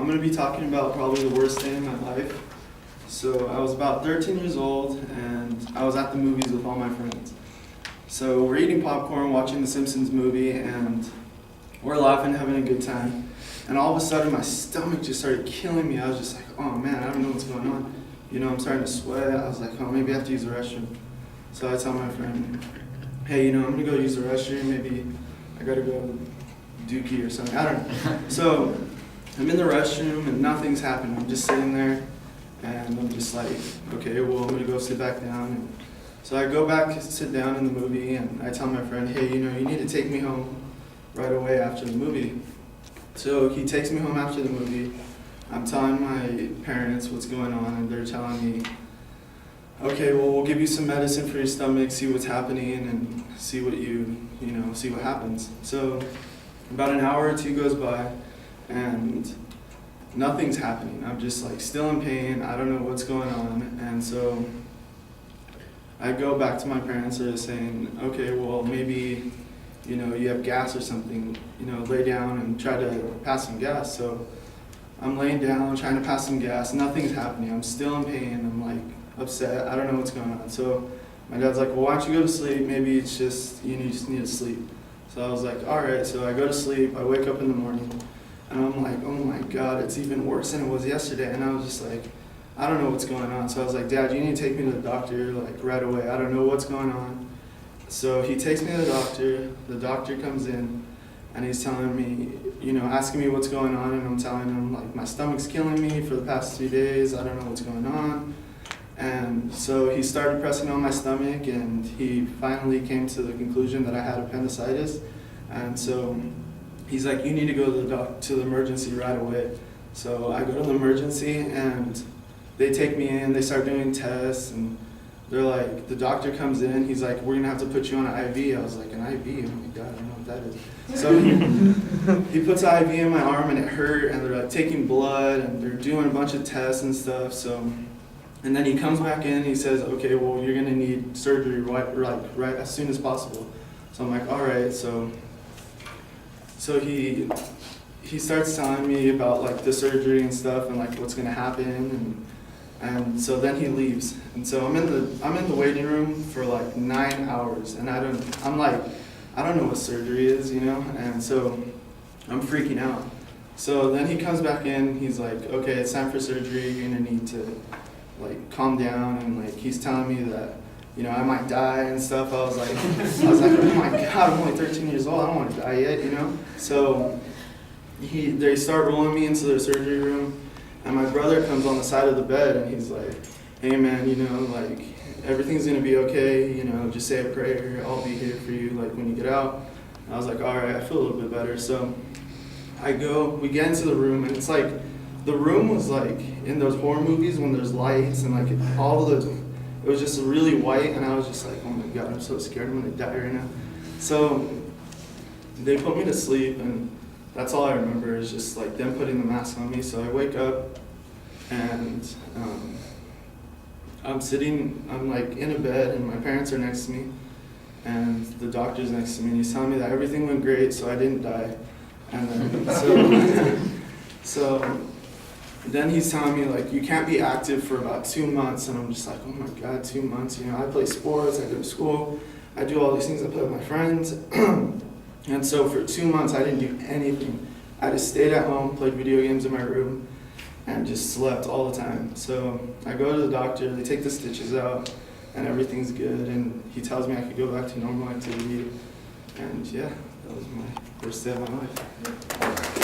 I'm going to be talking about probably the worst day in my life. So I was about 13 years old, and I was at the movies with all my friends. So we're eating popcorn, watching the Simpsons movie, and we're laughing, having a good time. And all of a sudden, my stomach just started killing me. I was just like, oh man, I don't know what's going on. You know, I'm starting to sweat. I was like, oh, maybe I have to use the restroom. So I tell my friend, hey, I'm going to go use the restroom. Maybe I got to go dookie or something. I don't know. So I'm in the restroom and nothing's happening. I'm just sitting there and I'm just like, okay, well, I'm going to go sit back down. And so I go back, sit down in the movie, and I tell my friend, hey, you need to take me home right away after the movie. So he takes me home after the movie. I'm telling my parents what's going on, and they're telling me, okay, well, we'll give you some medicine for your stomach, see what's happening, and see what see what happens. So about an hour or two goes by, and nothing's happening. I'm just like still in pain. I don't know what's going on. And so I go back to my parents. They're saying, okay, well, maybe, you have gas or something, lay down and try to pass some gas. So I'm laying down, trying to pass some gas. Nothing's happening. I'm still in pain. I'm like upset. I don't know what's going on. So my dad's like, well, why don't you go to sleep? Maybe it's just, you just need to sleep. So I was like, all right. So I go to sleep. I wake up in the morning. And I'm like, oh my God, it's even worse than it was yesterday. And I was just like, I don't know what's going on. So I was like, Dad, you need to take me to the doctor, like right away. I don't know what's going on. So he takes me to the doctor. The doctor comes in and he's telling me, asking me what's going on. And I'm telling him, like, my stomach's killing me for the past 3 days. I don't know what's going on. And so he started pressing on my stomach, and he finally came to the conclusion that I had appendicitis. And so he's like, you need to go to the emergency right away. So I go to the emergency, and they take me in. They start doing tests, and they're like, the doctor comes in. He's like, we're gonna have to put you on an IV. I was like, an IV? Oh my God, I don't know what that is. So he puts an IV in my arm, and it hurt. And they're like taking blood, and they're doing a bunch of tests and stuff. So, and then he comes back in. And he says, okay, well, you're gonna need surgery right as soon as possible. So I'm like, all right. So he starts telling me about like the surgery and stuff and like what's gonna happen, and so then he leaves. And so I'm in the waiting room for like 9 hours, and I don't know what surgery is, and so I'm freaking out. So then he comes back in. He's like, okay, it's time for surgery. You're gonna need to like calm down, and like he's telling me that I might die and stuff. I was like, oh my God, I'm only 13 years old. I don't want to die yet, So they start rolling me into the surgery room, and my brother comes on the side of the bed, and he's like, hey man, like everything's gonna be okay. Just say a prayer. I'll be here for you, like when you get out. And I was like, all right, I feel a little bit better. So we get into the room, and it's like the room was like in those horror movies when there's lights and like it was just really white, and I was just like, oh my God, I'm so scared I'm gonna die right now. So they put me to sleep, and that's all I remember is just like them putting the mask on me. So I wake up, and I'm like in a bed, and my parents are next to me, and the doctor's next to me, and he's telling me that everything went great, so I didn't die. And then so then he's telling me, like, you can't be active for about 2 months. And I'm just like, oh my God, 2 months. I play sports, I go to school, I do all these things, I play with my friends. And so for 2 months, I didn't do anything. I just stayed at home, played video games in my room, and just slept all the time. So I go to the doctor, they take the stitches out, and everything's good. And he tells me I could go back to normal activity. And yeah, that was my first day of my life.